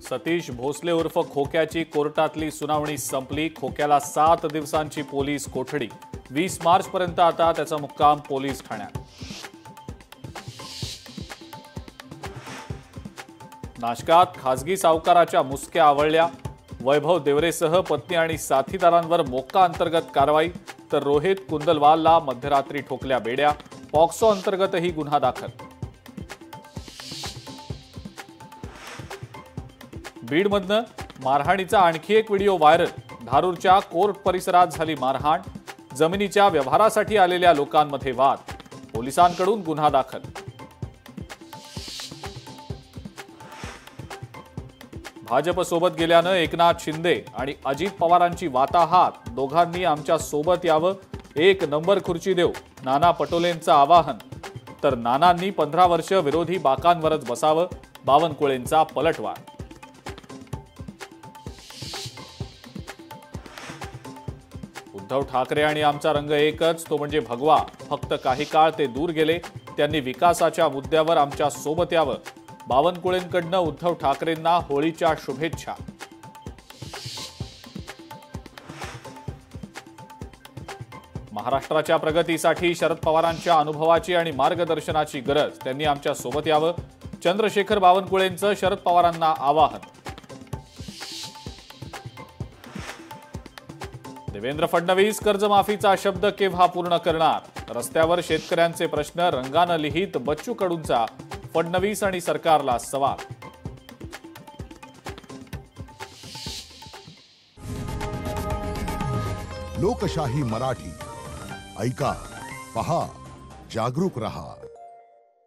सतीश भोसले उर्फ खोक्याची कोर्टातली सुनावणी संपली। खोक्याला 7 दिवसांची पोलीस कोठडी। 20 मार्च पर्यंत आता त्याचा मुक्काम पोलीस ठाण्यात। नाशकात खासगी सावकाराच्या मुसक्या आवळल्या। वैभव देवरेसह पत्नी आणि साथीदारांवर मोक्का अंतर्गत कारवाई। तर रोहित कुंदलवालला मध्यरात्री ठोकल्या बेड्या। पॉक्सो अंतर्गतही गुन्हा दाखल। बीडमधनं मारहाणीचा आणखी एक व्हिडिओ व्हायरल। धारूरच्या कोर्ट परिसरात झाली मारहाण। जमिनीच्या व्यवहारासाठी आलेल्या लोकांमध्ये वाद। पोलिसांकडून गुन्हा दाखल। भाजपसोबत गेल्यानं एकनाथ शिंदे आणि अजित पवारांची वाताहात। दोघांनी आमच्या सोबत यावं, 1 नंबर खुर्ची देऊ, नाना पटोलेंचं आवाहन। तर नानांनी 15 वर्ष विरोधी बाकांवरच बसावं, बावनकुळेंचा पलटवार। उद्धव ठाकरे आणि आमचा रंग एकच, तो म्हणजे भगवा। फक्त काही काळ ते दूर गेले। त्यांनी विकासाच्या मुद्द्यावर आमच्या सोबत यावं। बावनकुळेंकडनं उद्धव ठाकरेंना होळीच्या शुभेच्छा। महाराष्ट्राच्या प्रगतीसाठी शरद पवारांच्या अनुभवाची आणि मार्गदर्शनाची गरज। त्यांनी आमच्या सोबत यावं। चंद्रशेखर बावनकुळेंचं शरद पवारांना आवाहन। देवेंद्र फडणवीस कर्जमाफीचा शब्द केव्हा पूर्ण करणार? रस्त्यावर शेतकऱ्यांचे प्रश्न रंगानं लिहित बच्चू कडूंचा फडणवीस आणि सरकारला सवाल। लोकशाही मराठी ऐका, पहा, जागरूक रहा।